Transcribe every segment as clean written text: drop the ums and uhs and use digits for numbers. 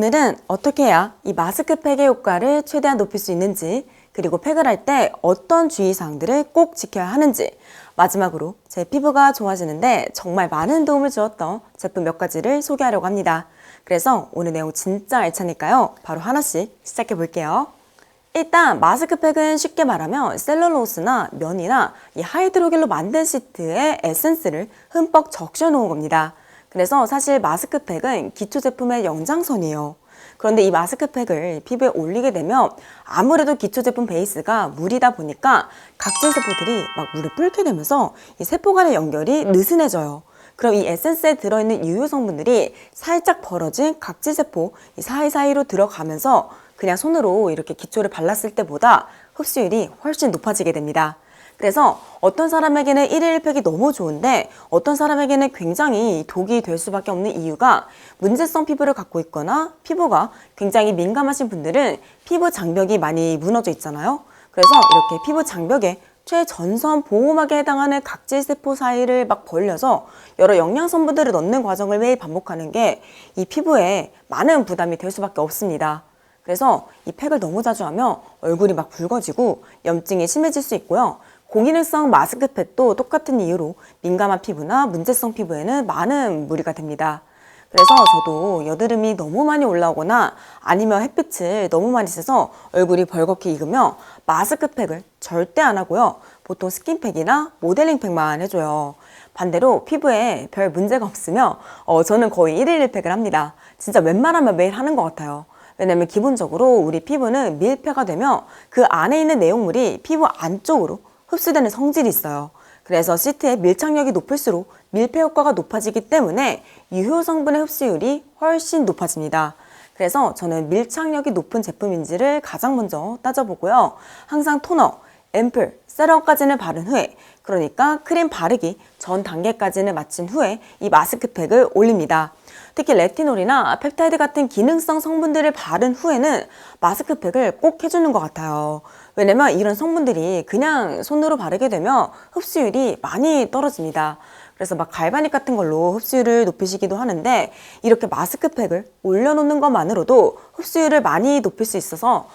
오늘은 어떻게 해야 이 마스크팩의 효과를 최대한 높일 수 있는지, 그리고 팩을 할 때 어떤 주의사항들을 꼭 지켜야 하는지, 마지막으로 제 피부가 좋아지는데 정말 많은 도움을 주었던 제품 몇 가지를 소개하려고 합니다. 그래서 오늘 내용 진짜 알차니까요. 바로 하나씩 시작해 볼게요. 일단 마스크팩은 쉽게 말하면 셀룰로스나 면이나 이 하이드로겔로 만든 시트에 에센스를 흠뻑 적셔 놓은 겁니다. 그래서 사실 마스크팩은 기초 제품의 연장선이에요. 그런데 이 마스크팩을 피부에 올리게 되면 아무래도 기초 제품 베이스가 물이다 보니까 각질 세포들이 막 물을 끓게 되면서 이 세포 간의 연결이 느슨해져요. 그럼 이 에센스에 들어있는 유효 성분들이 살짝 벌어진 각질 세포 사이사이로 들어가면서 그냥 손으로 이렇게 기초를 발랐을 때보다 흡수율이 훨씬 높아지게 됩니다. 그래서 어떤 사람에게는 1일 1팩이 너무 좋은데 어떤 사람에게는 굉장히 독이 될 수밖에 없는 이유가 문제성 피부를 갖고 있거나 피부가 굉장히 민감하신 분들은 피부 장벽이 많이 무너져 있잖아요. 그래서 이렇게 피부 장벽에 최전선 보호막에 해당하는 각질 세포 사이를 막 벌려서 여러 영양 성분들을 넣는 과정을 매일 반복하는 게 이 피부에 많은 부담이 될 수밖에 없습니다. 그래서 이 팩을 너무 자주 하면 얼굴이 막 붉어지고 염증이 심해질 수 있고요. 고기능성 마스크팩도 똑같은 이유로 민감한 피부나 문제성 피부에는 많은 무리가 됩니다. 그래서 저도 여드름이 너무 많이 올라오거나 아니면 햇빛을 너무 많이 쐬서 얼굴이 벌겋게 익으면 마스크팩을 절대 안 하고요. 보통 스킨팩이나 모델링팩만 해줘요. 반대로 피부에 별 문제가 없으면 저는 거의 1일 1팩을 합니다. 진짜 웬만하면 매일 하는 것 같아요. 왜냐면 기본적으로 우리 피부는 밀폐가 되면 그 안에 있는 내용물이 피부 안쪽으로 흡수되는 성질이 있어요. 그래서 시트의 밀착력이 높을수록 밀폐 효과가 높아지기 때문에 유효 성분의 흡수율이 훨씬 높아집니다. 그래서 저는 밀착력이 높은 제품인지를 가장 먼저 따져보고요. 항상 토너, 앰플, 세럼까지는 바른 후에, 그러니까 크림 바르기 전 단계까지는 마친 후에 이 마스크팩을 올립니다. 특히 레티놀이나 펩타이드 같은 기능성 성분들을 바른 후에는 마스크팩을 꼭 해주는 것 같아요. 왜냐면 이런 성분들이 그냥 손으로 바르게 되면 흡수율이 많이 떨어집니다. 그래서 막 갈바닉 같은 걸로 흡수율을 높이시기도 하는데 이렇게 마스크팩을 올려놓는 것만으로도 흡수율을 많이 높일 수 있어서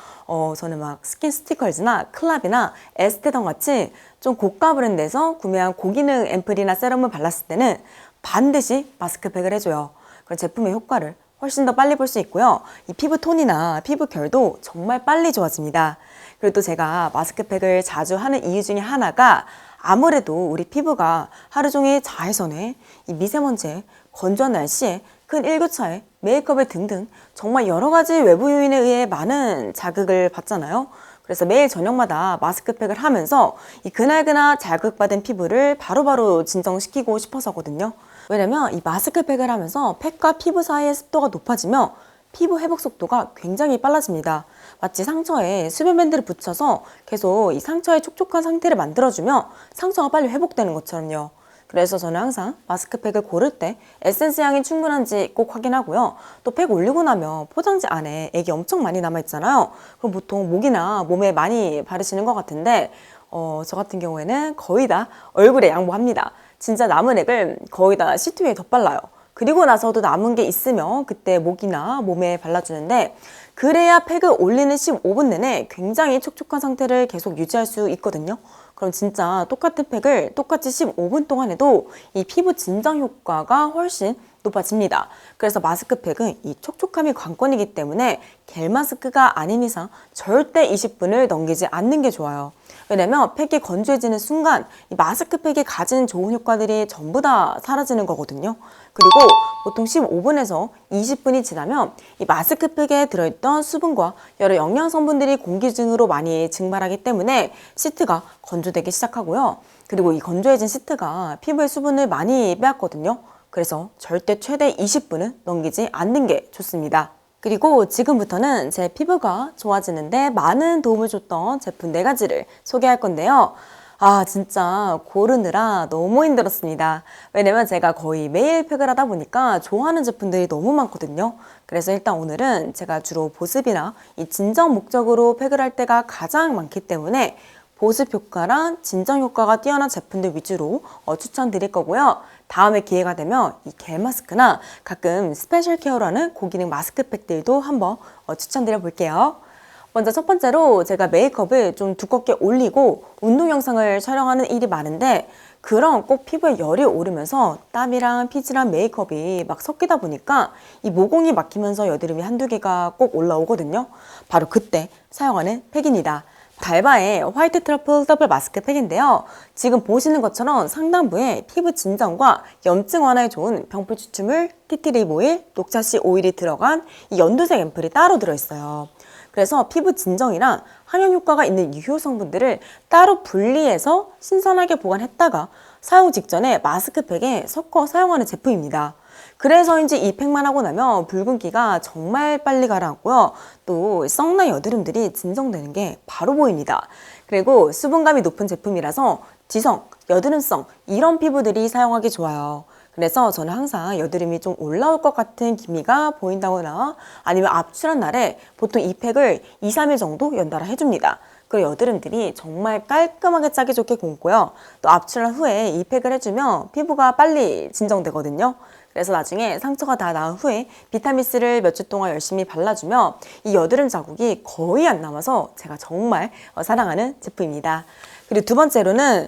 저는 막 스킨 스티커즈나 클럽이나 에스테던 같이 좀 고가 브랜드에서 구매한 고기능 앰플이나 세럼을 발랐을 때는 반드시 마스크팩을 해줘요. 그런 제품의 효과를 훨씬 더 빨리 볼 수 있고요. 이 피부 톤이나 피부 결도 정말 빨리 좋아집니다. 그리고 또 제가 마스크팩을 자주 하는 이유 중에 하나가 아무래도 우리 피부가 하루 종일 자외선에, 이 미세먼지에, 건조한 날씨에, 큰 일교차에, 메이크업에 등등 정말 여러 가지 외부 요인에 의해 많은 자극을 받잖아요. 그래서 매일 저녁마다 마스크팩을 하면서 이 그날그날 자극받은 피부를 바로바로 진정시키고 싶어서거든요. 왜냐면 이 마스크팩을 하면서 팩과 피부 사이의 습도가 높아지면 피부 회복 속도가 굉장히 빨라집니다. 마치 상처에 수면밴드를 붙여서 계속 이 상처의 촉촉한 상태를 만들어주면 상처가 빨리 회복되는 것처럼요. 그래서 저는 항상 마스크팩을 고를 때 에센스 향이 충분한지 꼭 확인하고요. 또 팩 올리고 나면 포장지 안에 액이 엄청 많이 남아있잖아요. 그럼 보통 목이나 몸에 많이 바르시는 것 같은데 저 같은 경우에는 거의 다 얼굴에 양보합니다. 진짜 남은 액을 거의 다 시트 위에 덧발라요. 그리고 나서도 남은 게 있으면 그때 목이나 몸에 발라주는데 그래야 팩을 올리는 15분 내내 굉장히 촉촉한 상태를 계속 유지할 수 있거든요. 그럼 진짜 똑같은 팩을 똑같이 15분 동안 해도 이 피부 진정 효과가 훨씬 높아집니다. 그래서 마스크팩은 이 촉촉함이 관건이기 때문에 겔 마스크가 아닌 이상 절대 20분을 넘기지 않는 게 좋아요. 왜냐면 팩이 건조해지는 순간 이 마스크팩이 가진 좋은 효과들이 전부 다 사라지는 거거든요. 그리고 보통 15분에서 20분이 지나면 이 마스크팩에 들어있던 수분과 여러 영양 성분들이 공기 중으로 많이 증발하기 때문에 시트가 건조되기 시작하고요. 그리고 이 건조해진 시트가 피부의 수분을 많이 빼앗거든요. 그래서 절대 최대 20분은 넘기지 않는 게 좋습니다. 그리고 지금부터는 제 피부가 좋아지는데 많은 도움을 줬던 제품 4가지를 소개할 건데요. 진짜 고르느라 너무 힘들었습니다. 왜냐면 제가 거의 매일 팩을 하다 보니까 좋아하는 제품들이 너무 많거든요. 그래서 일단 오늘은 제가 주로 보습이나 이 진정 목적으로 팩을 할 때가 가장 많기 때문에 보습 효과랑 진정 효과가 뛰어난 제품들 위주로 추천드릴 거고요. 다음에 기회가 되면 이 겔 마스크나 가끔 스페셜 케어라는 고기능 마스크팩들도 한번 추천드려 볼게요. 먼저 첫 번째로 제가 메이크업을 좀 두껍게 올리고 운동 영상을 촬영하는 일이 많은데 그럼 꼭 피부에 열이 오르면서 땀이랑 피지랑 메이크업이 막 섞이다 보니까 이 모공이 막히면서 여드름이 한두 개가 꼭 올라오거든요. 바로 그때 사용하는 팩입니다. 달바의 화이트 트러플 더블 마스크 팩인데요. 지금 보시는 것처럼 상단부에 피부 진정과 염증 완화에 좋은 병풀 추출물, 티트립 오일, 녹차씨 오일이 들어간 이 연두색 앰플이 따로 들어있어요. 그래서 피부 진정이랑 항염 효과가 있는 유효 성분들을 따로 분리해서 신선하게 보관했다가 사용 직전에 마스크팩에 섞어 사용하는 제품입니다. 그래서인지 이 팩만 하고 나면 붉은기가 정말 빨리 가라앉고요. 또 썩나 여드름들이 진정되는 게 바로 보입니다. 그리고 수분감이 높은 제품이라서 지성, 여드름성 이런 피부들이 사용하기 좋아요. 그래서 저는 항상 여드름이 좀 올라올 것 같은 기미가 보인다거나 아니면 압출한 날에 보통 이 팩을 2, 3일 정도 연달아 해줍니다. 그 여드름들이 정말 깔끔하게 짜기 좋게 굼고요. 또 압출한 후에 이 팩을 해주면 피부가 빨리 진정되거든요. 그래서 나중에 상처가 다 나은 후에 비타민C를 몇 주 동안 열심히 발라주면 이 여드름 자국이 거의 안 남아서 제가 정말 사랑하는 제품입니다. 그리고 두 번째로는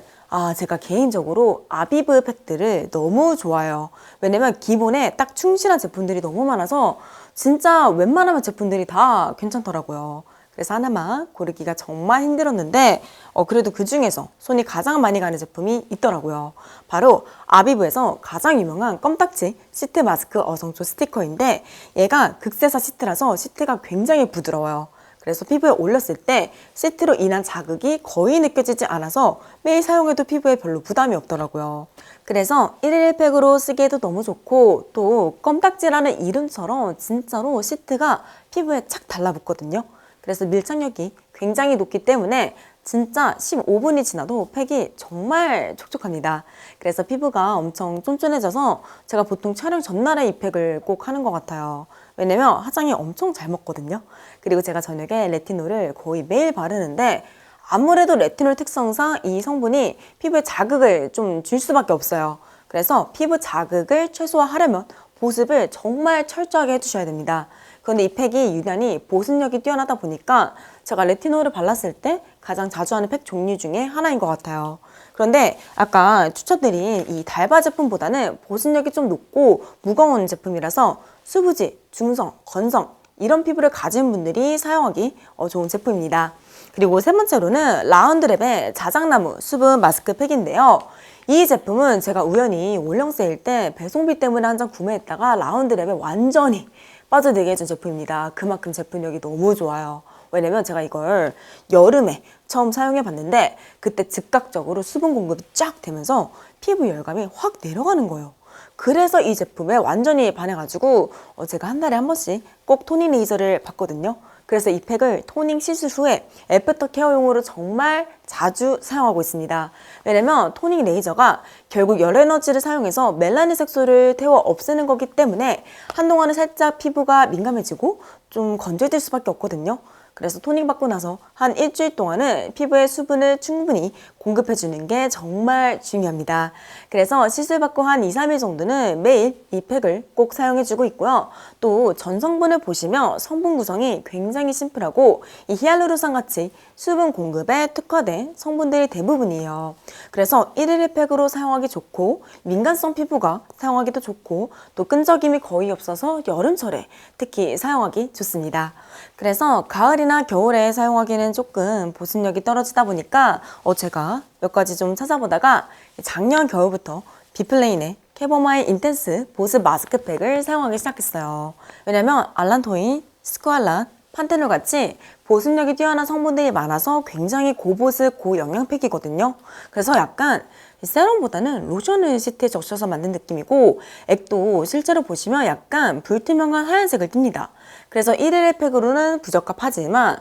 제가 개인적으로 아비브 팩들을 너무 좋아해요. 왜냐면 기본에 딱 충실한 제품들이 너무 많아서 진짜 웬만하면 제품들이 다 괜찮더라고요. 그래서 하나만 고르기가 정말 힘들었는데 그래도 그 중에서 손이 가장 많이 가는 제품이 있더라고요. 바로 아비브에서 가장 유명한 껌딱지 시트 마스크 어성초 스티커인데 얘가 극세사 시트라서 시트가 굉장히 부드러워요. 그래서 피부에 올렸을 때 시트로 인한 자극이 거의 느껴지지 않아서 매일 사용해도 피부에 별로 부담이 없더라고요. 그래서 1일 1팩으로 쓰기에도 너무 좋고 또 껌딱지라는 이름처럼 진짜로 시트가 피부에 착 달라붙거든요. 그래서 밀착력이 굉장히 높기 때문에 진짜 15분이 지나도 팩이 정말 촉촉합니다. 그래서 피부가 엄청 쫀쫀해져서 제가 보통 촬영 전날에 이 팩을 꼭 하는 것 같아요. 왜냐면 화장이 엄청 잘 먹거든요. 그리고 제가 저녁에 레티놀을 거의 매일 바르는데 아무래도 레티놀 특성상 이 성분이 피부에 자극을 좀 줄 수밖에 없어요. 그래서 피부 자극을 최소화하려면 보습을 정말 철저하게 해주셔야 됩니다. 그런데 이 팩이 유난히 보습력이 뛰어나다 보니까 제가 레티놀을 발랐을 때 가장 자주 하는 팩 종류 중에 하나인 것 같아요. 그런데 아까 추천드린 이 달바 제품보다는 보습력이 좀 높고 무거운 제품이라서 수부지, 중성, 건성 이런 피부를 가진 분들이 사용하기 좋은 제품입니다. 그리고 세 번째로는 라운드랩의 자작나무 수분 마스크 팩인데요. 이 제품은 제가 우연히 올영 세일 때 배송비 때문에 한 장 구매했다가 라운드랩에 완전히 빠져들게 해준 제품입니다. 그만큼 제품력이 너무 좋아요. 왜냐면 제가 이걸 여름에 처음 사용해 봤는데 그때 즉각적으로 수분 공급이 쫙 되면서 피부 열감이 확 내려가는 거예요. 그래서 이 제품에 완전히 반해가지고 제가 한 달에 한 번씩 꼭 토닝 레이저를 받거든요. 그래서 이 팩을 토닝 시술 후에 애프터 케어용으로 정말 자주 사용하고 있습니다. 왜냐면 토닝 레이저가 결국 열 에너지를 사용해서 멜라닌 색소를 태워 없애는 거기 때문에 한동안은 살짝 피부가 민감해지고 좀 건조해질 수밖에 없거든요. 그래서 토닝 받고 나서 한 일주일 동안은 피부에 수분을 충분히 공급해주는 게 정말 중요합니다. 그래서 시술 받고 한 2, 3일 정도는 매일 이 팩을 꼭 사용해주고 있고요. 또 전성분을 보시면 성분 구성이 굉장히 심플하고 이 히알루론산 같이 수분 공급에 특화된 성분들이 대부분이에요. 그래서 1일 1팩으로 사용하기 좋고 민감성 피부가 사용하기도 좋고 또 끈적임이 거의 없어서 여름철에 특히 사용하기 좋습니다. 그래서 가을이나 겨울에 사용하기는 조금 보습력이 떨어지다 보니까 제가 몇 가지 좀 찾아보다가 작년 겨울부터 비플레인의 캐버마일 인텐스 보습 마스크팩을 사용하기 시작했어요. 왜냐면 알란토인, 스쿠알란, 판테놀 같이 보습력이 뛰어난 성분들이 많아서 굉장히 고보습, 고영양팩이거든요. 그래서 약간 세럼보다는 로션을 시트에 적셔서 만든 느낌이고 액도 실제로 보시면 약간 불투명한 하얀색을 띱니다. 그래서 1일 1팩으로는 부적합하지만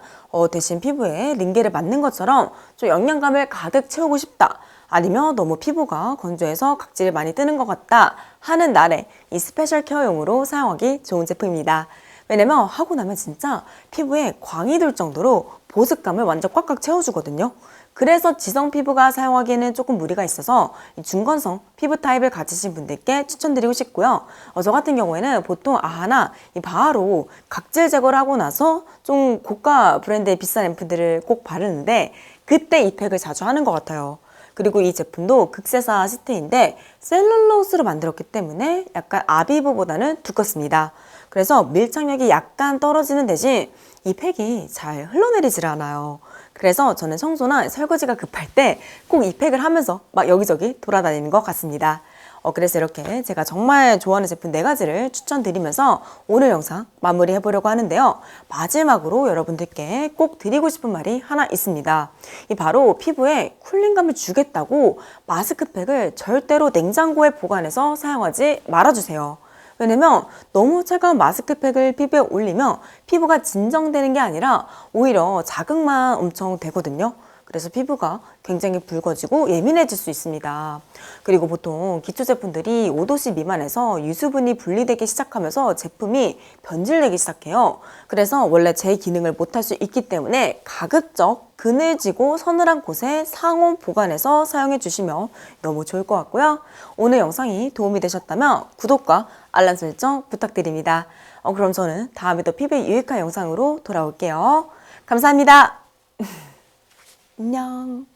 대신 피부에 링겔을 맞는 것처럼 좀 영양감을 가득 채우고 싶다. 아니면 너무 피부가 건조해서 각질이 많이 뜨는 것 같다 하는 날에 이 스페셜 케어용으로 사용하기 좋은 제품입니다. 왜냐면 하고 나면 진짜 피부에 광이 돌 정도로 보습감을 완전 꽉꽉 채워주거든요. 그래서 지성 피부가 사용하기에는 조금 무리가 있어서 이 중건성 피부 타입을 가지신 분들께 추천드리고 싶고요. 저 같은 경우에는 보통 하나 바로 각질 제거를 하고 나서 좀 고가 브랜드의 비싼 앰플들을 꼭 바르는데 그때 이 팩을 자주 하는 것 같아요. 그리고 이 제품도 극세사 시트인데 셀룰로스로 만들었기 때문에 약간 아비브보다는 두껍습니다. 그래서 밀착력이 약간 떨어지는 대신 이 팩이 잘 흘러내리질 않아요. 그래서 저는 청소나 설거지가 급할 때 꼭 이 팩을 하면서 막 여기저기 돌아다니는 것 같습니다. 그래서 이렇게 제가 정말 좋아하는 제품 4가지를 추천드리면서 오늘 영상 마무리해 보려고 하는데요. 마지막으로 여러분들께 꼭 드리고 싶은 말이 하나 있습니다. 이 바로 피부에 쿨링감을 주겠다고 마스크팩을 절대로 냉장고에 보관해서 사용하지 말아주세요. 왜냐면 너무 차가운 마스크팩을 피부에 올리면 피부가 진정되는 게 아니라 오히려 자극만 엄청 되거든요. 그래서 피부가 굉장히 붉어지고 예민해질 수 있습니다. 그리고 보통 기초 제품들이 5도씨 미만에서 유수분이 분리되기 시작하면서 제품이 변질되기 시작해요. 그래서 원래 제 기능을 못할 수 있기 때문에 가급적 그늘지고 서늘한 곳에 상온 보관해서 사용해 주시면 너무 좋을 것 같고요. 오늘 영상이 도움이 되셨다면 구독과 알람 설정 부탁드립니다. 그럼 저는 다음에 또 피부에 유익한 영상으로 돌아올게요. 감사합니다. 안녕.